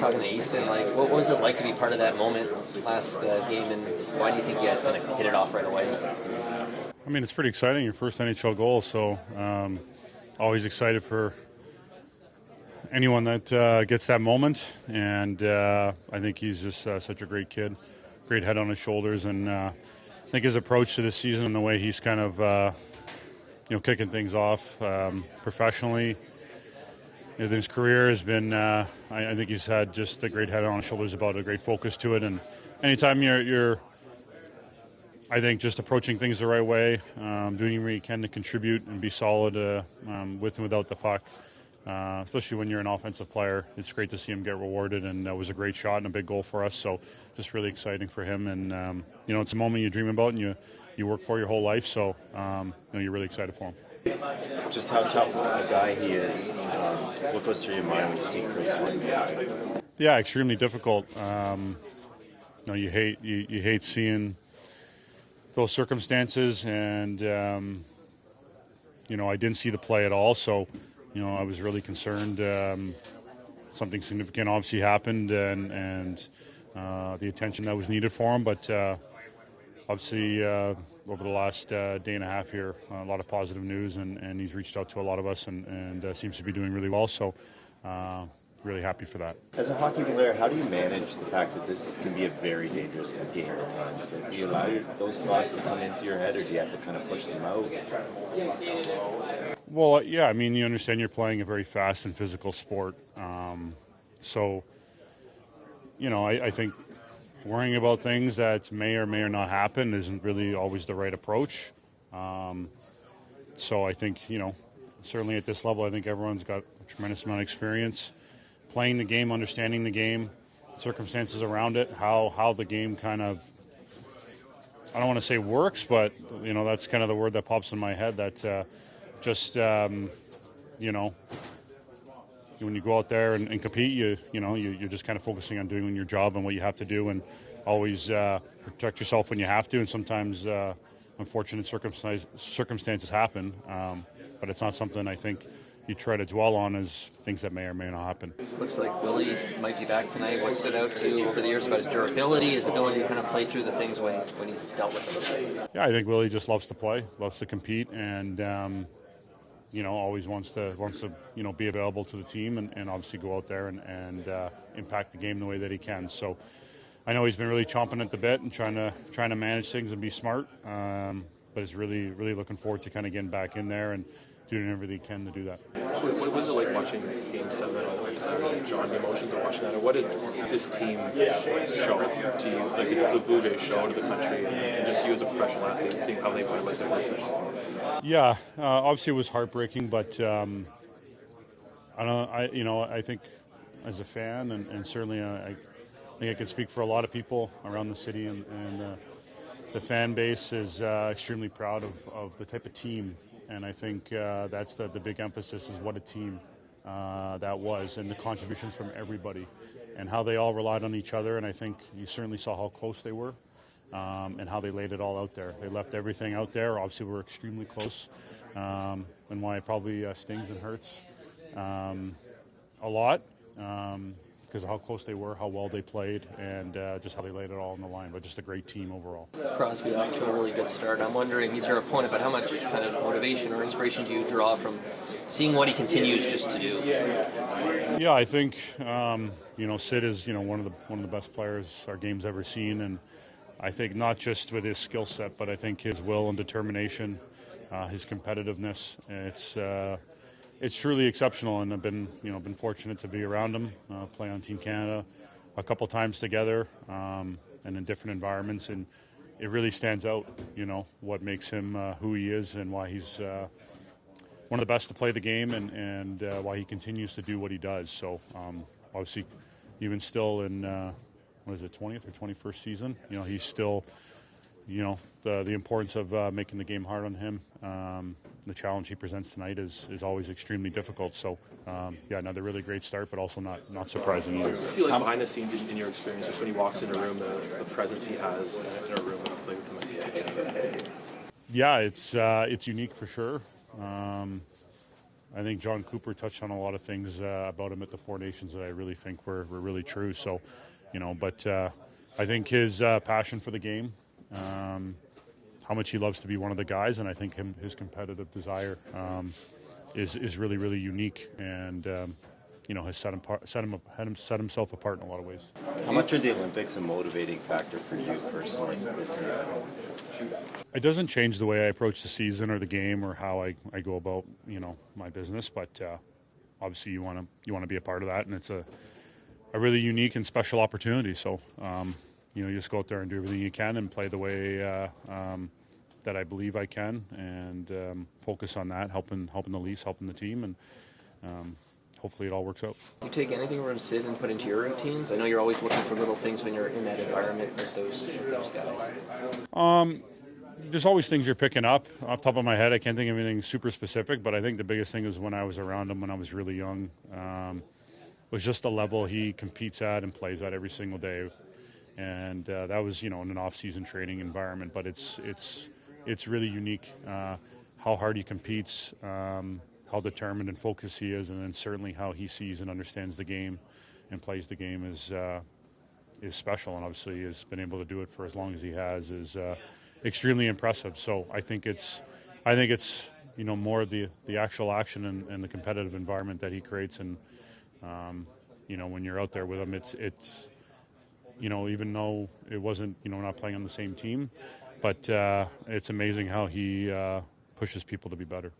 talking to Easton. Like, what was it like to be part of that moment last game, and why do you think you guys kind of hit it off right away? I mean, it's pretty exciting. Your first NHL goal, so always excited for anyone that gets that moment. And I think he's just such a great kid, great head on his shoulders, and I think his approach to this season and the way he's kind of kicking things off professionally. His career has been, I think he's had just a great head on his shoulders about a great focus to it. And anytime you're I think just approaching things the right way, doing what you can to contribute and be solid with and without the puck, especially when you're an offensive player, it's great to see him get rewarded, and that was a great shot and a big goal for us. So just really exciting for him, and it's a moment you dream about and you work for your whole life. So you're really excited for him. Just how tough a guy he is. What goes through your mind when you see Chris? Yeah, extremely difficult. You hate seeing those circumstances, and I didn't see the play at all, so I was really concerned. Something significant obviously happened, and the attention that was needed for him, but obviously over the last day and a half here, a lot of positive news, and he's reached out to a lot of us and seems to be doing really well, so really happy for that. As a hockey player, how do you manage the fact that this can be a very dangerous game at times? Do you allow those thoughts to come into your head, or do you have to kind of push them out? Well, yeah, I mean, you understand you're playing a very fast and physical sport. So, I think worrying about things that may or may not happen isn't really always the right approach. So I think, certainly at this level, I think everyone's got a tremendous amount of experience playing the game, understanding the game, circumstances around it, how the game kind of, I don't want to say works, but, that's kind of the word that pops in my head, that when you go out there and compete, you're just kind of focusing on doing your job and what you have to do, and always protect yourself when you have to, and sometimes unfortunate circumstances happen, but it's not something I think you try to dwell on as things that may or may not happen. Looks like Willie might be back tonight. What stood out to you over the years about his durability, his ability to kind of play through the things when he's dealt with them? Yeah, I think Willie just loves to play, loves to compete, and always wants to be available to the team and obviously go out there and impact the game the way that he can. So I know he's been really chomping at the bit and trying to manage things and be smart, but he's really looking forward to kind of getting back in there and doing everything he can to do that. What was it like watching Game 7 all the way 7? John, the emotions of watching that, or what did this team show to you, like the Blue Jays show to the country, and just you as a professional athlete, seeing how they play like their listeners? Yeah, obviously it was heartbreaking, but I think as a fan, and certainly I think I can speak for a lot of people around the city, and the fan base is extremely proud of the type of team. And I think that's the big emphasis, is what a team that was, and the contributions from everybody and how they all relied on each other. And I think you certainly saw how close they were and how they laid it all out there. They left everything out there. Obviously, we're extremely close, and why it probably stings and hurts a lot because of how close they were, how well they played, and just how they laid it all on the line. But just a great team overall. Crosby off to a really good start. I'm wondering, he's your opponent, but how much kind of motivation or inspiration do you draw from seeing what he continues just to do? Yeah, I think Sid is one of the best players our game's ever seen, and I think not just with his skill set, but I think his will and determination, his competitiveness. It's truly exceptional, and I've been fortunate to be around him, play on Team Canada a couple times together, and in different environments, and it really stands out, what makes him who he is and why he's one of the best to play the game, and why he continues to do what he does. So obviously, even still in 20th or 21st season, he's still, the importance of making the game hard on him. The challenge he presents tonight is always extremely difficult. So, another really great start, but also not surprising either. What's he like behind the scenes in your experience, just when he walks in a room, the presence he has in a room when you play with him? Yeah, it's unique for sure. I think John Cooper touched on a lot of things about him at the Four Nations that I really think were really true. So, but I think his passion for the game, how much he loves to be one of the guys, and I think his competitive desire is really, really unique, and has set himself apart in a lot of ways. How much are the Olympics a motivating factor for you personally this season? It doesn't change the way I approach the season or the game or how I go about my business, but obviously you want to be a part of that, and it's a really unique and special opportunity. So you just go out there and do everything you can and play the way that I believe I can, and focus on that, helping the Leafs, helping the team, and hopefully it all works out. You take anything from Sid and put into your routines? I know you're always looking for little things when you're in that environment with those guys. There's always things you're picking up. Off the top of my head, I can't think of anything super specific, but I think the biggest thing is when I was around him when I was really young, was just the level he competes at and plays at every single day. And that was, in an off-season training environment, but it's really unique how hard he competes, how determined and focused he is, and then certainly how he sees and understands the game and plays the game is special. And obviously, he has been able to do it for as long as he has is extremely impressive. So I think it's more of the actual action and the competitive environment that he creates, and when you're out there with him, it's even though it wasn't not playing on the same team, but it's amazing how he pushes people to be better.